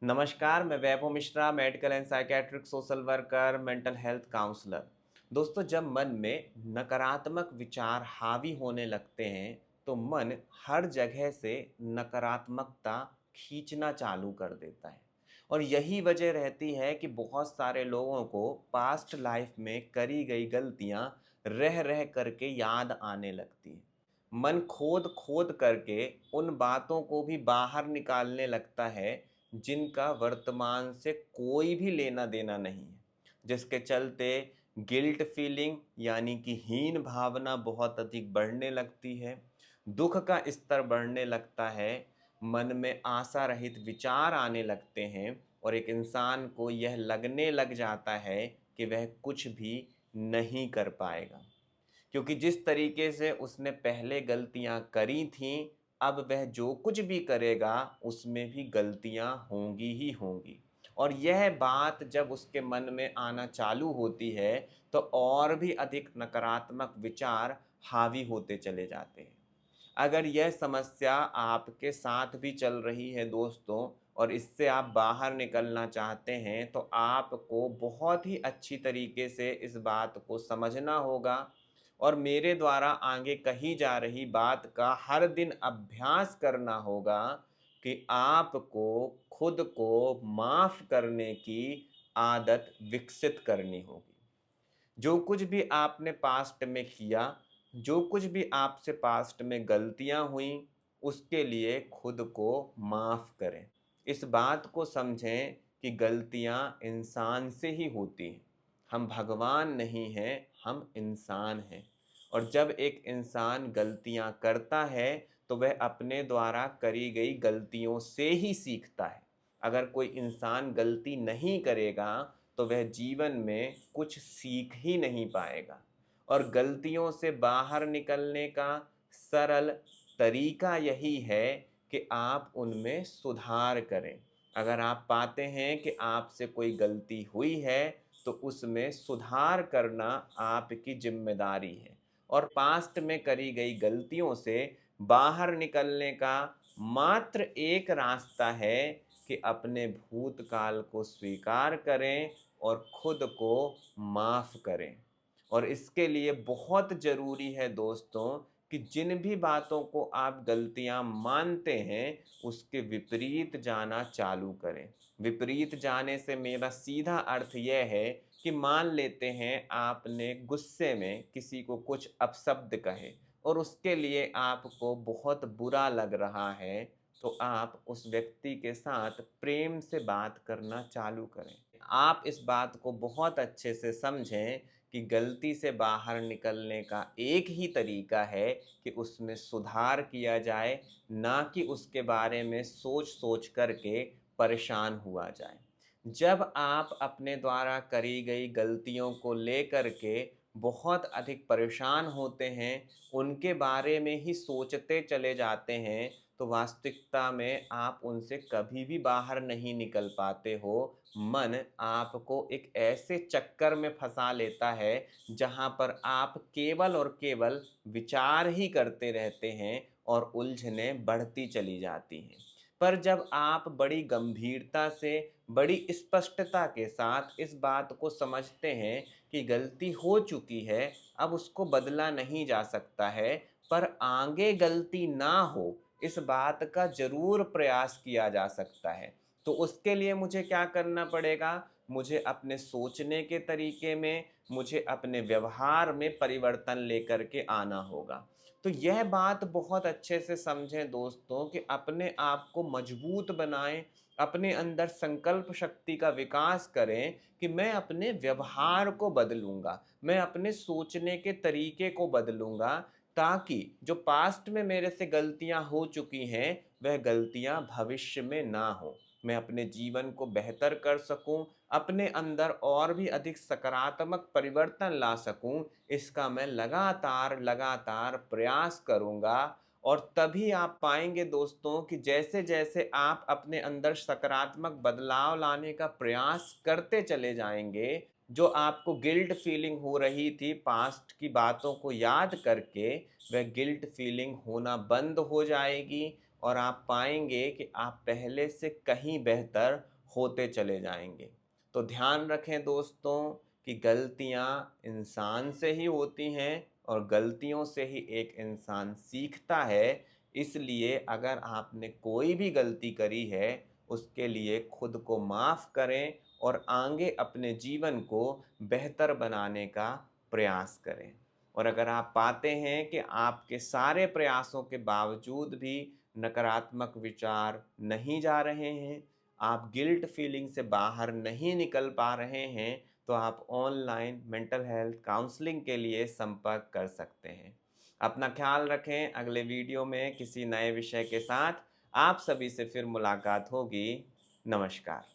नमस्कार, मैं Vaibhav Mishra, medical and psychiatric social worker, mental health counsellor. दोस्तों, जब मन में नकारात्मक विचार हावी होने लगते हैं, तो मन हर जगह से नकारात्मकता खींचना चालू कर देता है। और यही वजह रहती है कि बहुत सारे लोगों को पास्ट लाइफ में करी गई गलतियां रह रह करके याद आने लगती हैं। मन खोद खोद करके उन बातों को भी बाहर निकालने लगता है जिनका वर्तमान से कोई भी लेना देना नहीं है, जिसके चलते गिल्ट फीलिंग यानी कि हीन भावना बहुत अधिक बढ़ने लगती है। दुख का स्तर बढ़ने लगता है। मन में आशा रहित विचार आने लगते हैं और एक इंसान को यह लगने लग जाता है कि वह कुछ भी नहीं कर पाएगा, क्योंकि जिस तरीके से उसने पहले गलतियां करी थीं, अब वह जो कुछ भी करेगा उसमें भी गलतियां होंगी ही होंगी। और यह बात जब उसके मन में आना चालू होती है, तो और भी अधिक नकारात्मक विचार हावी होते चले जाते हैं। अगर यह समस्या आपके साथ भी चल रही है दोस्तों, और इससे आप बाहर निकलना चाहते हैं, तो आपको बहुत ही अच्छी तरीके से इस बात को समझना होगा और मेरे द्वारा आगे कही जा रही बात का हर दिन अभ्यास करना होगा कि आपको खुद को माफ़ करने की आदत विकसित करनी होगी। जो कुछ भी आपने पास्ट में किया, जो कुछ भी आपसे पास्ट में गलतियां हुई, उसके लिए खुद को माफ़ करें। इस बात को समझें कि गलतियां इंसान से ही होती हैं। हम भगवान नहीं हैं, हम इंसान हैं। और जब एक इंसान गलतियां करता है, तो वह अपने द्वारा करी गई गलतियों से ही सीखता है। अगर कोई इंसान गलती नहीं करेगा, तो वह जीवन में कुछ सीख ही नहीं पाएगा। और गलतियों से बाहर निकलने का सरल तरीका यही है कि आप उनमें सुधार करें। अगर आप पाते हैं कि आपसे कोई गलती हुई है, तो उसमें सुधार करना आपकी जिम्मेदारी है। और पास्ट में करी गई गलतियों से बाहर निकलने का मात्र एक रास्ता है कि अपने भूतकाल को स्वीकार करें और खुद को माफ़ करें। और इसके लिए बहुत ज़रूरी है दोस्तों कि जिन भी बातों को आप गलतियां मानते हैं, उसके विपरीत जाना चालू करें। विपरीत जाने से मेरा सीधा अर्थ यह है कि मान लेते हैं आपने गुस्से में किसी को कुछ अपशब्द कहे और उसके लिए आपको बहुत बुरा लग रहा है, तो आप उस व्यक्ति के साथ प्रेम से बात करना चालू करें। आप इस बात को बहुत अच्छे से समझें कि गलती से बाहर निकलने का एक ही तरीका है कि उसमें सुधार किया जाए, ना कि उसके बारे में सोच-सोच करके परेशान हुआ जाए। जब आप अपने द्वारा करी गई गलतियों को लेकर के बहुत अधिक परेशान होते हैं, उनके बारे में ही सोचते चले जाते हैं, तो वास्तविकता में आप उनसे कभी भी बाहर नहीं निकल पाते हो। मन आपको एक ऐसे चक्कर में फंसा लेता है, जहाँ पर आप केवल और केवल विचार ही करते रहते हैं और उलझनें बढ़ती चली जाती हैं। पर जब आप बड़ी गंभीरता से, बड़ी स्पष्टता के साथ इस बात को समझते हैं कि गलती हो चुकी है, अब उसको बदला नहीं जा सकता है, पर आगे गलती ना हो, इस बात का ज़रूर प्रयास किया जा सकता है। तो उसके लिए मुझे क्या करना पड़ेगा? मुझे अपने सोचने के तरीके में, मुझे अपने व्यवहार में परिवर्तन लेकर के आना होगा। तो यह बात बहुत अच्छे से समझें दोस्तों कि अपने आप को मजबूत बनाएं, अपने अंदर संकल्प शक्ति का विकास करें कि मैं अपने व्यवहार को बदलूंगा, मैं अपने सोचने के तरीके को बदलूंगा, ताकि जो पास्ट में मेरे से गलतियां हो चुकी हैं, वह गलतियां भविष्य में ना हो। मैं अपने जीवन को बेहतर कर सकूं, अपने अंदर और भी अधिक सकारात्मक परिवर्तन ला सकूं, इसका मैं लगातार लगातार प्रयास करूंगा। और तभी आप पाएंगे दोस्तों कि जैसे जैसे आप अपने अंदर सकारात्मक बदलाव लाने का प्रयास करते चले जाएंगे, जो आपको गिल्ट फीलिंग हो रही थी पास्ट की बातों को याद करके, वह गिल्ट फीलिंग होना बंद हो जाएगी और आप पाएंगे कि आप पहले से कहीं बेहतर होते चले जाएंगे। तो ध्यान रखें दोस्तों कि गलतियां इंसान से ही होती हैं और गलतियों से ही एक इंसान सीखता है। इसलिए अगर आपने कोई भी गलती करी है उसके लिए खुद को माफ़ करें और आगे अपने जीवन को बेहतर बनाने का प्रयास करें। और अगर आप पाते हैं कि आपके सारे प्रयासों के बावजूद भी नकारात्मक विचार नहीं जा रहे हैं, आप गिल्ट फीलिंग से बाहर नहीं निकल पा रहे हैं, तो आप ऑनलाइन मेंटल हेल्थ काउंसलिंग के लिए संपर्क कर सकते हैं। अपना ख्याल रखें। अगले वीडियो में किसी नए विषय के साथ आप सभी से फिर मुलाकात होगी। नमस्कार।